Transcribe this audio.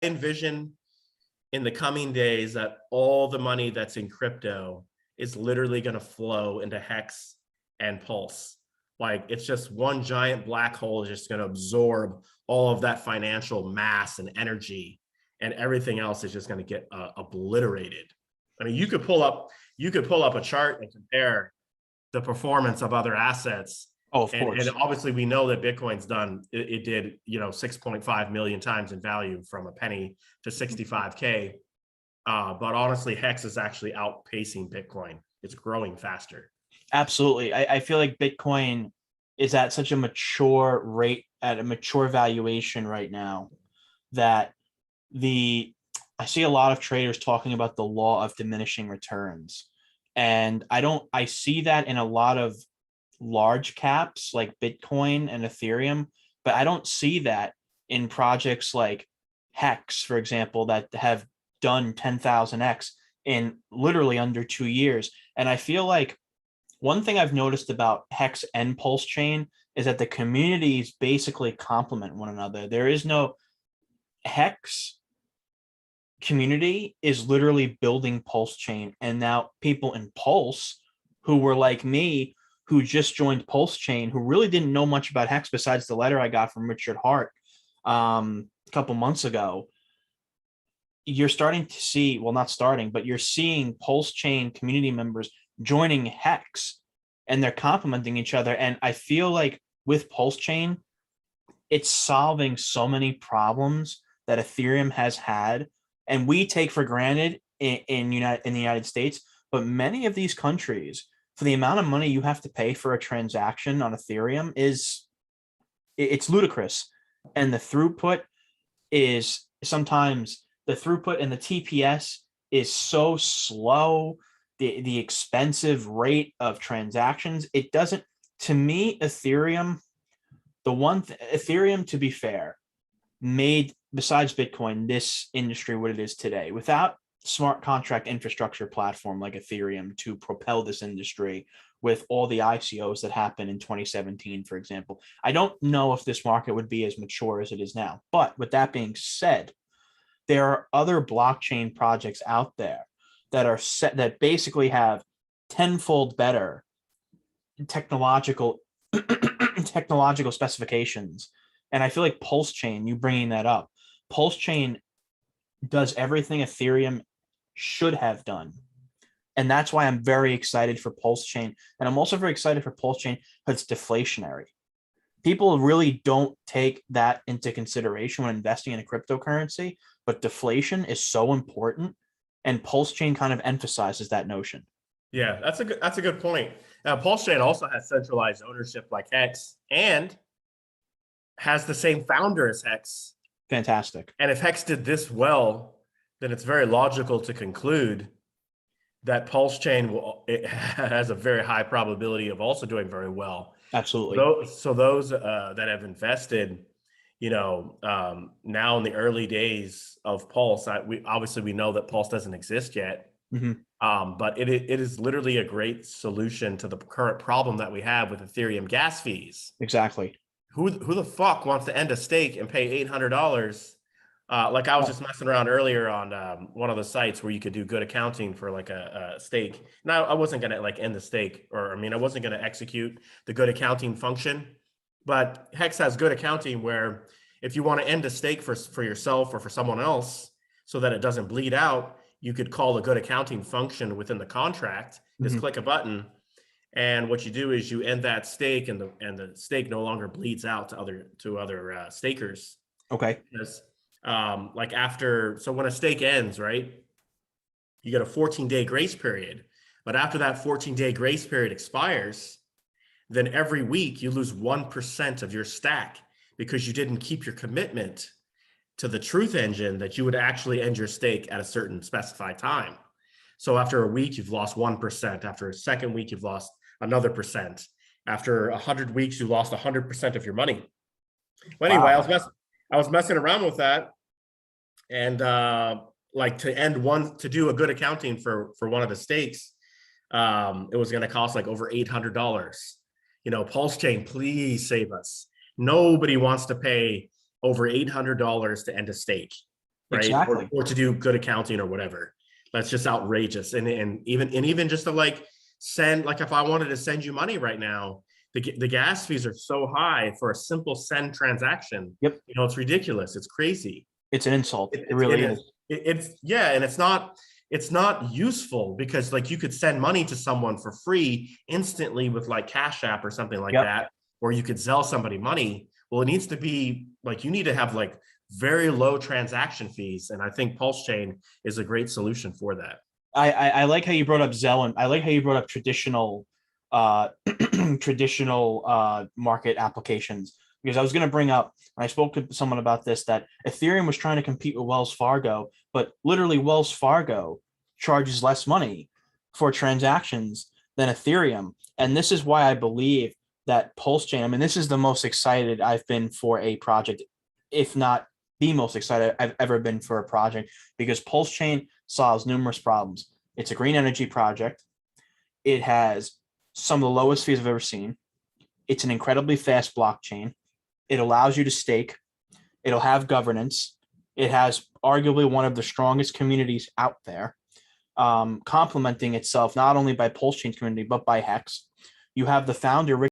envision in the coming days that all the money that's in crypto is literally going to flow into Hex and Pulse. Like it's just one giant black hole is just going to absorb all of that financial mass and energy, and everything else is just going to get obliterated. I mean, you could pull up a chart and compare the performance of other assets. Oh, of course. And obviously we know that Bitcoin's done, it did, 6.5 million times in value from a penny to 65K. But honestly, Hex is actually outpacing Bitcoin. It's growing faster. Absolutely. I feel like Bitcoin is at such a mature rate, at a mature valuation right now, that I see a lot of traders talking about the law of diminishing returns. And I see that in a lot of large caps like Bitcoin and Ethereum, but I don't see that in projects like Hex, for example, that have done 10,000x in literally under 2 years. And I feel like one thing I've noticed about Hex and Pulse Chain is that the communities basically complement one another. There is no Hex community is literally building Pulse Chain, and now people in Pulse who were like me, who just joined Pulse Chain, who really didn't know much about Hex besides the letter I got from Richard Hart a couple months ago. You're starting to see, well, not starting, but you're seeing Pulse Chain community members joining Hex, and they're complementing each other. And I feel like with Pulse Chain, it's solving so many problems that Ethereum has had, and we take for granted in the United States. But many of these countries, for the amount of money you have to pay for a transaction on Ethereum, it's ludicrous. And the throughput is sometimes, the throughput and the TPS is so slow. The expensive rate of transactions, it doesn't, to me, Ethereum, Ethereum, to be fair, made, besides Bitcoin, this industry what it is today. Without smart contract infrastructure platform like Ethereum to propel this industry, with all the ICOs that happened in 2017, for example, I don't know if this market would be as mature as it is now. But with that being said, there are other blockchain projects out there that are set, that basically have tenfold better technological specifications. And I feel like Pulse Chain, you bringing that up, Pulse Chain does everything Ethereum should have done. And that's why I'm very excited for Pulse Chain. And I'm also very excited for Pulse Chain because it's deflationary. People really don't take that into consideration when investing in a cryptocurrency, but deflation is so important, and Pulse Chain kind of emphasizes that notion. Yeah, that's a good point. Pulse Chain also has centralized ownership like Hex, and has the same founder as Hex. Fantastic. And if Hex did this well, then it's very logical to conclude that Pulse Chain it has a very high probability of also doing very well. Absolutely. So those that have invested, now in the early days of Pulse, we know that Pulse doesn't exist yet. Mm-hmm. But it is literally a great solution to the current problem that we have with Ethereum gas fees. Exactly. Who the fuck wants to end a stake and pay $800? Like I was just messing around earlier on one of the sites where you could do good accounting for like a stake. Now I wasn't gonna like end the stake, I wasn't gonna execute the good accounting function, but Hex has good accounting where if you want to end a stake for yourself or for someone else so that it doesn't bleed out, you could call the good accounting function within the contract. Just click a button, and what you do is you end that stake, and the stake no longer bleeds out to other stakers. Okay. Because so when a stake ends, right, you get a 14-day grace period. But after that 14-day grace period expires, then every week you lose 1% of your stack because you didn't keep your commitment to the truth engine that you would actually end your stake at a certain specified time. So after a week, you've lost 1%. After a second week, you've lost another percent. After 100 weeks, you lost 100% of your money. Well, anyway, wow. I was messing around with that, and to do a good accounting for one of the stakes, it was going to cost like over $800. Pulse Chain, please save us. Nobody wants to pay over $800 to end a stake. right? Exactly. Or to do good accounting or whatever. That's just outrageous. And even just to like send, like if I wanted to send you money right now, the gas fees are so high for a simple send transaction. Yep. You know, it's ridiculous. It's crazy. It's an insult. It really is. It's yeah, and it's not useful because like you could send money to someone for free instantly with like Cash App or something like Yep. that, or you could sell somebody money. Well, it needs to be like you need to have like very low transaction fees, and I think Pulse Chain is a great solution for that. I like how you brought up Zelle, and I like how you brought up traditional traditional market applications, because I was going to bring up, and I spoke to someone about this, that Ethereum was trying to compete with Wells Fargo, but literally Wells Fargo charges less money for transactions than Ethereum. And this is why I believe that Pulse Chain, I mean, this is the most excited I've been for a project, if not the most excited I've ever been for a project, because Pulse Chain solves numerous problems. It's a green energy project. It has some of the lowest fees I've ever seen. It's an incredibly fast blockchain. It allows you to stake. It'll have governance. It has arguably one of the strongest communities out there, complementing itself not only by Pulse Chain's community, but by Hex. You have the founder,